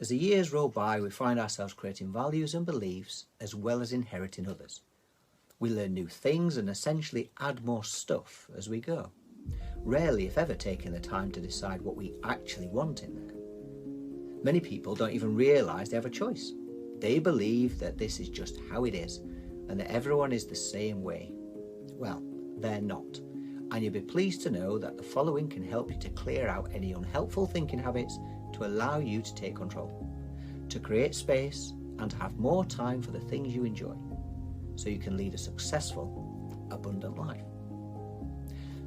As the years roll by, we find ourselves creating values and beliefs as well as inheriting others. We learn new things and essentially add more stuff as we go, rarely if ever taking the time to decide what we actually want in there. Many people don't even realise they have a choice. They believe that this is just how it is and that everyone is the same way. Well, they're not. And you'll be pleased to know that the following can help you to clear out any unhelpful thinking habits to allow you to take control, to create space and to have more time for the things you enjoy, so you can lead a successful, abundant life.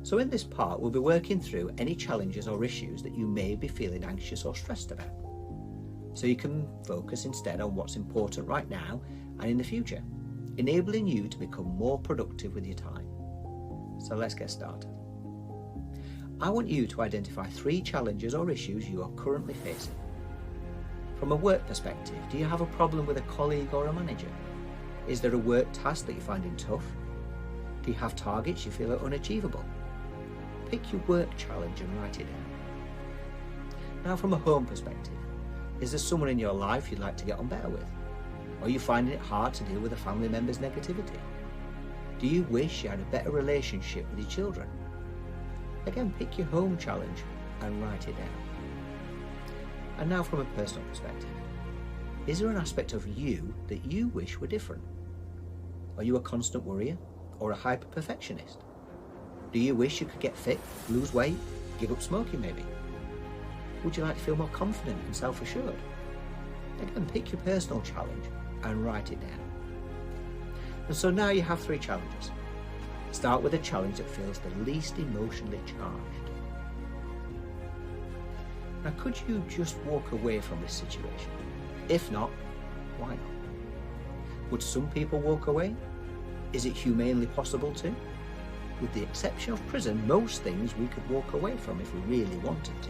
So in this part, we'll be working through any challenges or issues that you may be feeling anxious or stressed about, so you can focus instead on what's important right now and in the future, enabling you to become more productive with your time. So let's get started. I want you to identify 3 challenges or issues you are currently facing. From a work perspective, do you have a problem with a colleague or a manager? Is there a work task that you're finding tough? Do you have targets you feel are unachievable? Pick your work challenge and write it down. Now, from a home perspective, is there someone in your life you'd like to get on better with? Are you finding it hard to deal with a family member's negativity? Do you wish you had a better relationship with your children? Again, pick your home challenge and write it down. And now from a personal perspective, is there an aspect of you that you wish were different? Are you a constant worrier or a hyper-perfectionist? Do you wish you could get fit, lose weight, give up smoking maybe? Would you like to feel more confident and self-assured? Again, pick your personal challenge and write it down. And so now you have 3 challenges. Start with a challenge that feels the least emotionally charged. Now, could you just walk away from this situation? If not, why not? Would some people walk away? Is it humanely possible to? With the exception of prison, most things we could walk away from if we really wanted to.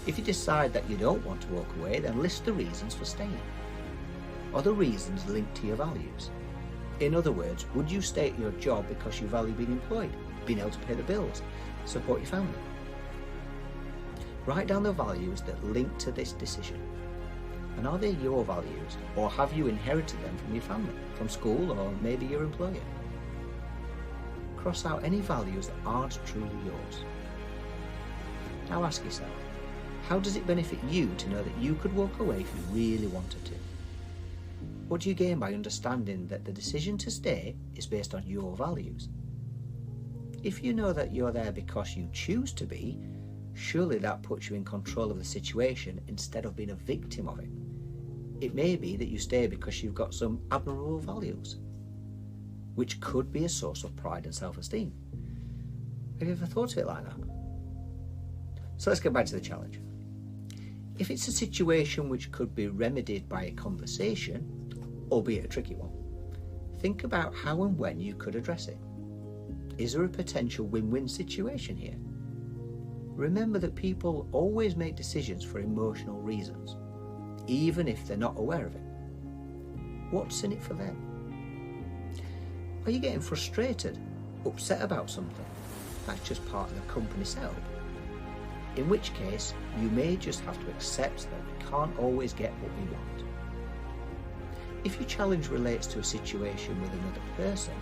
If you decide that you don't want to walk away, then list the reasons for staying. Are the reasons linked to your values? In other words, would you stay at your job because you value being employed, being able to pay the bills, support your family? Write down the values that link to this decision. And are they your values, or have you inherited them from your family, from school, or maybe your employer? Cross out any values that aren't truly yours. Now ask yourself, how does it benefit you to know that you could walk away if you really wanted to? What do you gain by understanding that the decision to stay is based on your values? If you know that you're there because you choose to be, surely that puts you in control of the situation instead of being a victim of it. It may be that you stay because you've got some admirable values, which could be a source of pride and self-esteem. Have you ever thought of it like that? So let's get back to the challenge. If it's a situation which could be remedied by a conversation, albeit a tricky one, think about how and when you could address it. Is there a potential win-win situation here? Remember that people always make decisions for emotional reasons, even if they're not aware of it. What's in it for them? Are you getting frustrated, upset about something? That's just part of the company setup. In which case, you may just have to accept that we can't always get what we want. If your challenge relates to a situation with another person,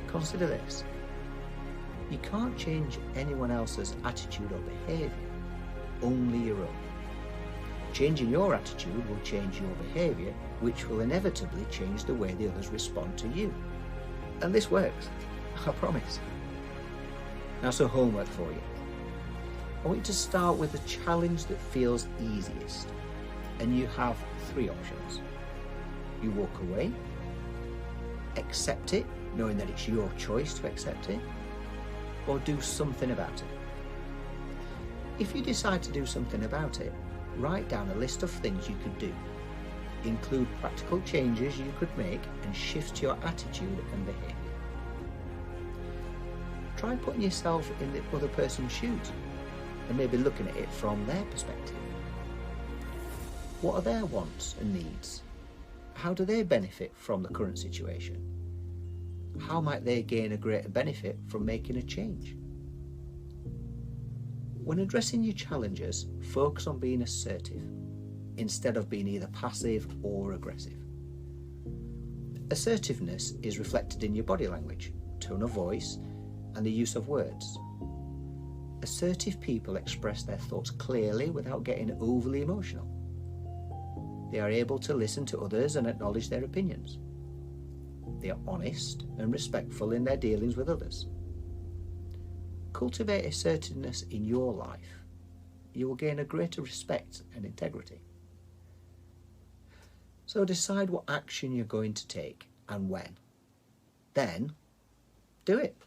consider this. You can't change anyone else's attitude or behaviour, only your own. Changing your attitude will change your behaviour, which will inevitably change the way the others respond to you. And this works, I promise. Now, some homework for you. I want you to start with the challenge that feels easiest, and you have 3 options. You walk away, accept it, knowing that it's your choice to accept it, or do something about it. If you decide to do something about it, write down a list of things you could do. Include practical changes you could make and shift your attitude and behaviour. Try putting yourself in the other person's shoes and maybe looking at it from their perspective. What are their wants and needs? How do they benefit from the current situation? How might they gain a greater benefit from making a change? When addressing your challenges, focus on being assertive. instead of being either passive or aggressive. Assertiveness is reflected in your body language, tone of voice, and the use of words. Assertive people express their thoughts clearly without getting overly emotional. They are able to listen to others and acknowledge their opinions. They are honest and respectful in their dealings with others. Cultivate assertiveness in your life. You will gain a greater respect and integrity. So decide what action you're going to take and when. Then, do it.